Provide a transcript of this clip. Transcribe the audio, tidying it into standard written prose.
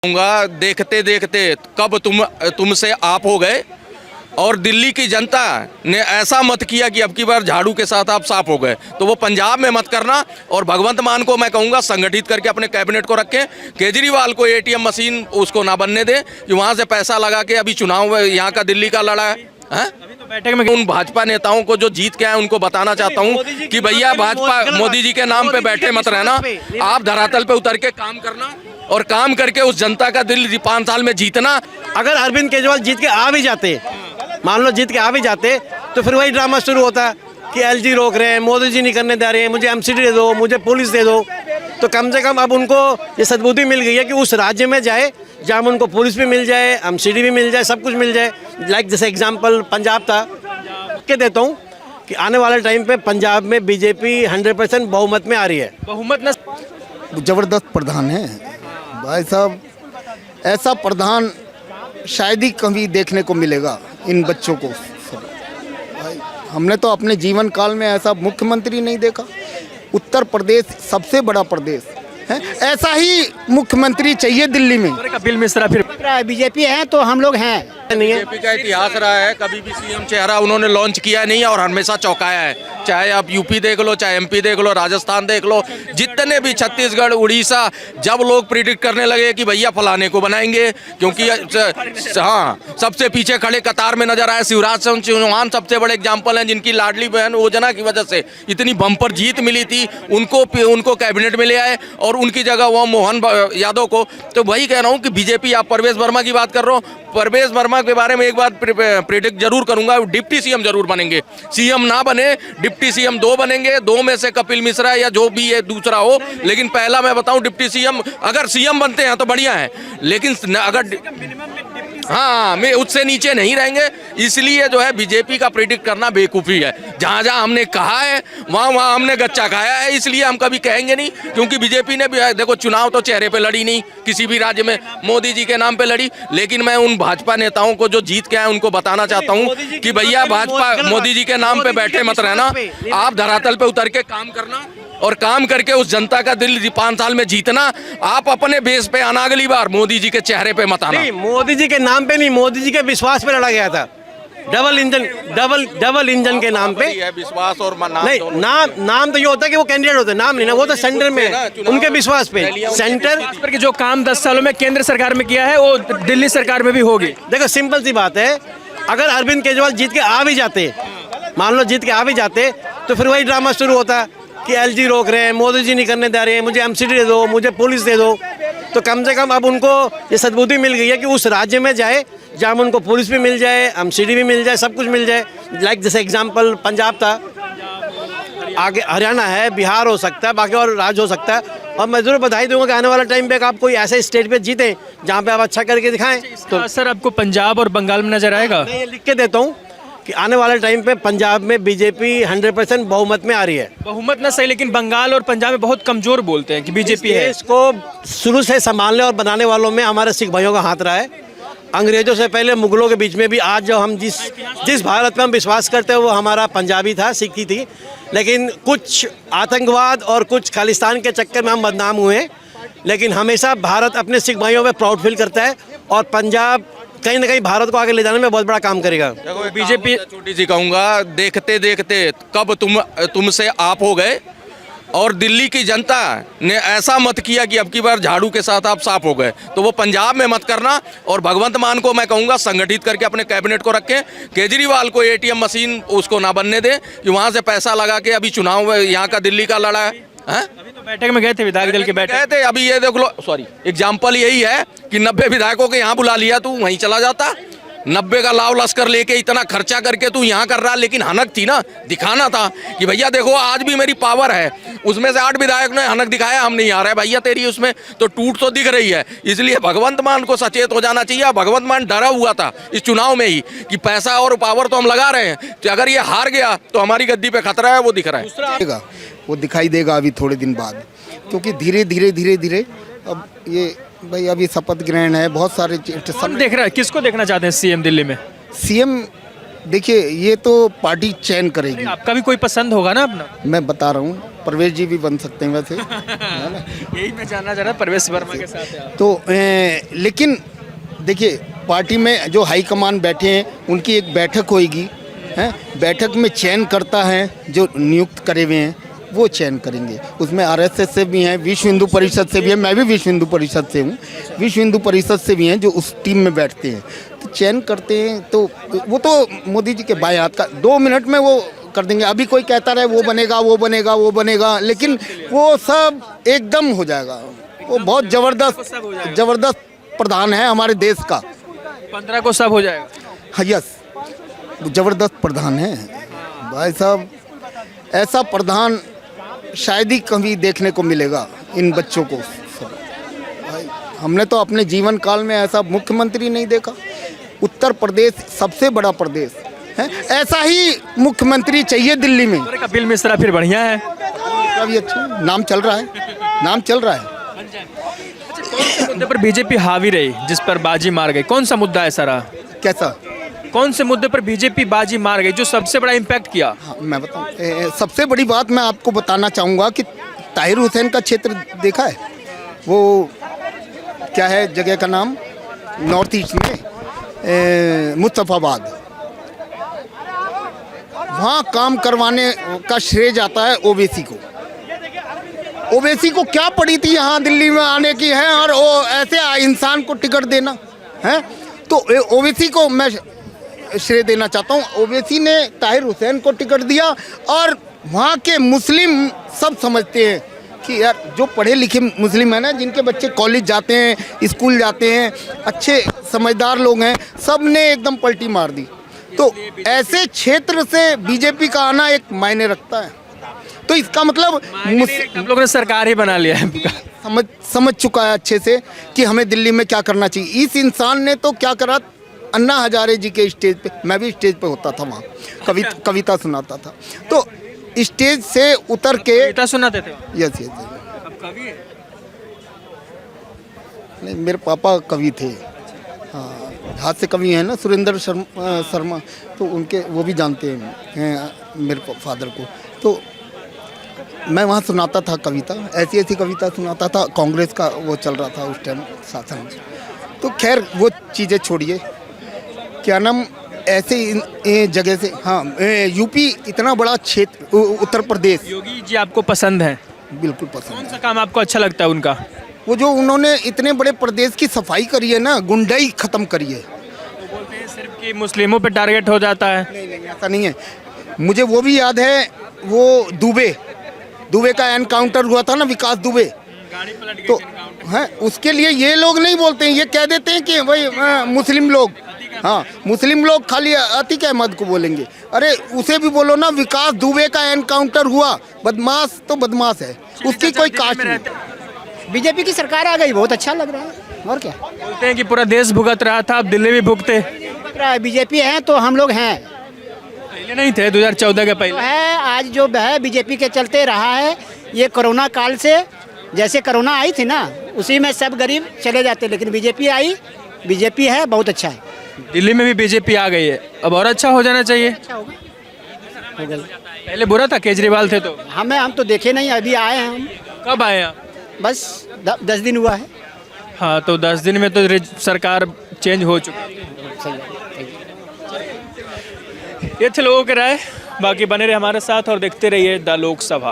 कहूँगा देखते देखते कब तुमसे आप हो गए और दिल्ली की जनता ने ऐसा मत किया कि अब की बार झाड़ू के साथ आप साफ हो गए। तो वो पंजाब में मत करना और भगवंत मान को मैं कहूँगा संगठित करके अपने कैबिनेट को रखें। केजरीवाल को एटीएम मशीन उसको ना बनने दें कि वहाँ से पैसा लगा के अभी चुनाव यहाँ का दिल्ली का लड़ा है। अभी तो बैठक में उन भाजपा नेताओं को जो जीत के आए उनको बताना चाहता हूँ कि भैया भाजपा मोदी जी के नाम पे बैठे मत रहना, आप धरातल पे उतर के काम करना और काम करके उस जनता का दिल 5 साल में जीतना। अगर अरविंद केजरीवाल जीत के आ भी जाते, मान लो जीत के आ भी जाते, तो फिर वही ड्रामा शुरू होता कि एलजी रोक रहे हैं, मोदी जी नहीं करने दे रहे हैं, मुझे एमसीडी दे दो, मुझे पुलिस दे दो। तो कम से कम अब उनको ये सद्बुद्धि मिल गई है कि उस राज्य में जाए जहाँ उनको पुलिस भी मिल जाए, एमसीडी भी मिल जाए, सब कुछ मिल जाए। लाइक जैसे एग्जाम्पल पंजाब था, के देता हूँ कि आने वाले टाइम पे पंजाब में बीजेपी 100% बहुमत में आ रही है। बहुमत न जबरदस्त प्रधान है भाई साहब, ऐसा प्रधान शायद ही कभी देखने को मिलेगा इन बच्चों को। भाई हमने तो अपने जीवन काल में ऐसा मुख्यमंत्री नहीं देखा। उत्तर प्रदेश सबसे बड़ा प्रदेश है, ऐसा ही मुख्यमंत्री चाहिए दिल्ली में। कपिल मिश्रा फिर बीजेपी है तो हम लोग हैं नहीं है। बीजेपी का इतिहास रहा है, कभी भी सीएम चेहरा उन्होंने लॉन्च किया नहीं और हमेशा चौंकाया है। चाहे आप यूपी देख लो, चाहे एमपी देख लो, राजस्थान देख लो, जितने भी छत्तीसगढ़, उड़ीसा, जब लोग प्रिडिक्ट करने लगे कि भैया फलाने को बनाएंगे, क्योंकि हाँ सबसे पीछे खड़े कतार में नजर आए शिवराज सिंह चौहान सबसे बड़े एग्जाम्पल हैं, जिनकी लाडली बहन योजना की वजह से इतनी बम्पर जीत मिली थी, उनको कैबिनेट में ले आए और उनकी जगह वो मोहन यादव को। तो वही कह रहा हूँ कि बीजेपी, आप परवेश वर्मा की बात कर रहे हो, परवेश वर्मा के बारे में एक बात प्रिडिक्ट जरूर करूंगा, डिप्टी सीएम जरूर बनेंगे। सीएम ना बने, डिप्टी सीएम 2 बनेंगे, 2 में से कपिल मिश्रा या जो भी है दूसरा हो, लेकिन पहला मैं बताऊं डिप्टी सीएम, अगर सीएम बनते हैं तो बढ़िया है, लेकिन अगर हाँ मैं उससे नीचे नहीं रहेंगे। इसलिए जो है बीजेपी का प्रिडिक्ट करना बेवकूफ़ी है। जहाँ जहाँ हमने कहा है वहाँ हमने गच्चा खाया है, इसलिए हम कभी कहेंगे नहीं, क्योंकि बीजेपी ने भी देखो चुनाव तो चेहरे पे लड़ी नहीं, किसी भी राज्य में मोदी जी के नाम पे लड़ी। लेकिन मैं उन भाजपा नेताओं को जो जीत के आए उनको बताना चाहता हूँ कि भैया भाजपा मोदी जी के नाम पे बैठे मत रहना, आप धरातल पे उतर के काम करना और काम करके उस जनता का दिल 5 साल में जीतना। आप अपने बेस पे आना, अगली बार मोदी जी के चेहरे पे मत आना। मोदी जी के नाम पे नहीं, मोदी जी के विश्वास पे लड़ा गया था। डबल इंजन के नाम पे विश्वास और नहीं, नाम तो ये होता है कि वो कैंडिडेट होते हैं, नाम नहीं ना, वो तो सेंटर में उनके विश्वास पे सेंटर पर कि जो काम 10 सालों में केंद्र सरकार में किया है वो दिल्ली सरकार में भी होगी। देखो सिंपल सी बात है, अगर अरविंद केजरीवाल जीत के आ भी जाते, मान लो जीत के आ भी जाते, तो फिर वही ड्रामा शुरू होता कि एलजी रोक रहे हैं, मोदी जी नहीं करने दे रहे हैं, मुझे एमसीडी दे दो, मुझे पुलिस दे दो। तो कम से कम अब उनको ये सद्बुद्धि मिल गई है कि उस राज्य में जाए जहाँ उनको पुलिस भी मिल जाए, एमसीडी भी मिल जाए, सब कुछ मिल जाए। लाइक जैसे एग्जाम्पल पंजाब था, आगे हरियाणा है, बिहार हो सकता है, बाकी और राज्य हो सकता है। और मैं जरूर बधाई दूंगा कि आने वाले टाइम पे आप कोई ऐसे स्टेट पे जीते जहाँ पे आप अच्छा करके दिखाएं। तो असर आपको पंजाब और बंगाल में नजर आएगा? मैं ये लिख के देता हूँ कि आने वाले टाइम पे पंजाब में बीजेपी 100% बहुमत में आ रही है। बहुमत ना सही, लेकिन बंगाल और पंजाब में बहुत कमजोर बोलते हैं कि बीजेपी है। इसको शुरू से संभालने और बनाने वालों में हमारे सिख भाइयों का हाथ रहा है। अंग्रेजों से पहले मुगलों के बीच में भी आज जो हम जिस भारत पे हम विश्वास करते हैं वो हमारा पंजाबी था, सिखी थी। लेकिन कुछ आतंकवाद और कुछ खालिस्तान के चक्कर में हम बदनाम हुए, लेकिन हमेशा भारत अपने सिख भाइयों में प्राउड फील करता है और पंजाब कहीं ना कहीं भारत को आगे ले जाने में बहुत बड़ा काम करेगा। बीजेपी छोटी सी कहूँगा, देखते देखते कब तुमसे आप हो गए और दिल्ली की जनता ने ऐसा मत किया कि अब की बार झाड़ू के साथ आप साफ हो गए। तो वो पंजाब में मत करना और भगवंत मान को मैं कहूँगा संगठित करके अपने कैबिनेट को रखें। केजरीवाल को एटीएम मशीन उसको ना बनने दें कि वहाँ से पैसा लगा के अभी चुनाव यहाँ का दिल्ली का लड़ा है। अभी तो बैठक में गए थे, विधायक दल के बैठक गए थे। अभी ये देख लो, सॉरी एग्जाम्पल यही है कि 90 विधायकों के यहाँ बुला लिया, तू वहीं चला जाता। 90 का लाव लश्कर लेके इतना खर्चा करके तू यहाँ कर रहा, लेकिन हनक थी ना, दिखाना था कि भैया देखो आज भी मेरी पावर है। उसमें से 8 विधायक ने हनक दिखाया, हम नहीं आ रहे भैया तेरी उसमें, तो टूट तो दिख रही है। इसलिए भगवंत मान को सचेत हो जाना चाहिए। भगवंत मान डरा हुआ था इस चुनाव में ही कि पैसा और पावर तो हम लगा रहे हैं, तो अगर ये हार गया तो हमारी गद्दी पे खतरा है, वो दिख रहा है। वो दिखाई देगा अभी थोड़े दिन बाद, क्योंकि धीरे धीरे अब ये भाई अभी शपथ ग्रहण है, बहुत सारे सब देख रहा है। किसको देखना चाहते हैं सीएम दिल्ली में? सीएम देखिए ये तो पार्टी चयन करेगी। आपका भी कोई पसंद होगा ना अपना? मैं बता रहा हूँ परवेश जी भी बन सकते हैं वैसे, है ना। यही मैं जानना चाह रहा था, परवेश वर्मा के साथ है आप। तो लेकिन देखिए, पार्टी में जो हाईकमान बैठे हैं उनकी एक बैठक होएगी, हैं। बैठक में चयन करता है जो नियुक्त करे हुए हैं, वो चयन करेंगे। उसमें आरएसएस से भी हैं, विश्व हिंदू परिषद से भी है, मैं भी विश्व हिंदू परिषद से हूँ, विश्व हिंदू परिषद से भी हैं जो उस टीम में बैठते हैं, तो चयन करते हैं। तो वो तो मोदी जी के बाएं हाथ का, 2 मिनट में वो कर देंगे। अभी कोई कहता रहे वो बनेगा वो बनेगा वो बनेगा, लेकिन वो सब एकदम हो जाएगा। वो बहुत ज़बरदस्त प्रधान है हमारे देश का। 15 को सब हो जाएगा। हाँ, यस, ज़बरदस्त प्रधान है भाई साहब। ऐसा प्रधान शायद ही कभी देखने को मिलेगा इन बच्चों को। भाई, हमने तो अपने जीवन काल में ऐसा मुख्यमंत्री नहीं देखा। उत्तर प्रदेश सबसे बड़ा प्रदेश है, ऐसा ही मुख्यमंत्री चाहिए दिल्ली में। अरे कपिल मिश्रा फिर बढ़िया है। उसका भी अच्छा नाम चल रहा है, नाम चल रहा है। कौन से मुद्दे पर बीजेपी हावी रही, जिस पर बाजी मार गई? कौन सा मुद्दा है सारा? कैसा? कौन से मुद्दे पर बीजेपी बाजी मार गई जो सबसे बड़ा इम्पैक्ट किया? हाँ, मैं बताऊँ, सबसे बड़ी बात मैं आपको बताना चाहूँगा कि ताहिर हुसैन का क्षेत्र देखा है, वो क्या है जगह का नाम, नॉर्थ ईस्ट में मुस्तफ़ाबाद, वहाँ काम करवाने का श्रेय जाता है ओवैसी को। ओवैसी को क्या पड़ी थी यहाँ दिल्ली में आने की है, और वो ऐसे इंसान को टिकट देना है, तो ओवैसी को मैं श्रेय देना चाहता हूँ। ओवैसी ने ताहिर हुसैन को टिकट दिया, और वहाँ के मुस्लिम सब समझते हैं कि यार जो पढ़े लिखे मुस्लिम हैं ना, जिनके बच्चे कॉलेज जाते हैं, स्कूल जाते हैं, अच्छे समझदार लोग हैं, सब ने एकदम पलटी मार दी। तो ऐसे क्षेत्र से बीजेपी का आना एक मायने रखता है। तो इसका मतलब हम लोगों ने सरकार ही बना लिया है। समझ चुका है अच्छे से कि हमें दिल्ली में क्या करना चाहिए। इस इंसान ने तो क्या करा, अन्ना हजारे जी के स्टेज पे, मैं भी स्टेज पे होता था, वहाँ कविता सुनाता था, तो स्टेज से उतर के कविता सुनाते थे। यस। अब कवि है? नहीं, मेरे पापा कवि थे। हाँ, हाथ से कवि हैं ना, सुरेंद्र शर्मा, तो उनके वो भी जानते हैं मेरे फादर को। तो मैं वहाँ सुनाता था कविता, ऐसी कविता सुनाता था। कांग्रेस का वो चल रहा था उस टाइम शासन। तो खैर वो चीज़ें छोड़िए, क्या नाम, ऐसे जगह से, हाँ, यूपी इतना बड़ा क्षेत्र, उत्तर प्रदेश। योगी जी आपको पसंद है? बिल्कुल पसंद कौन है। सा काम आपको अच्छा लगता है उनका? वो जो उन्होंने इतने बड़े प्रदेश की सफाई करी है ना, गुंडाई खत्म करी है। तो बोलते हैं सिर्फ कि मुस्लिमों पे टारगेट हो जाता है। नहीं, ऐसा नहीं है। मुझे वो भी याद है, वो दुबे का एनकाउंटर हुआ था ना, विकास दुबे, गाड़ी पलट तो है, उसके लिए ये लोग नहीं बोलते हैं, ये कह देते हैं कि भाई मुस्लिम लोग, हाँ, मुस्लिम लोग खाली अतीक अहमद को बोलेंगे। अरे उसे भी बोलो ना, विकास दुबे का एनकाउंटर हुआ, बदमाश तो बदमाश है, उसकी कोई कास्ट नहीं। बीजेपी की सरकार आ गई, बहुत अच्छा लग रहा है। और क्या बोलते हैं कि पूरा देश भुगत रहा था, अब दिल्ली भी भुगते। लग रहा है? बीजेपी है तो हम लोग हैं, पहले नहीं थे 2014 के तो पहले। है। आज जो है बीजेपी के चलते रहा है। ये कोरोना काल से, जैसे कोरोना आई थी ना, उसी में सब गरीब चले जाते, लेकिन बीजेपी आई, बीजेपी है, बहुत अच्छा है। दिल्ली में भी बीजेपी आ गई है, अब और अच्छा हो जाना चाहिए। अच्छा होगा, हो गया। पहले बुरा था, केजरीवाल थे तो। हम तो देखे नहीं, अभी आए हैं हम, कब आए आप? बस 10 दिन हुआ है। हाँ, तो 10 दिन में तो सरकार चेंज हो चुकी है। ये थे लोगों के राय। बाकी बने रहे हमारे साथ और देखते रहिए द लोकसभा।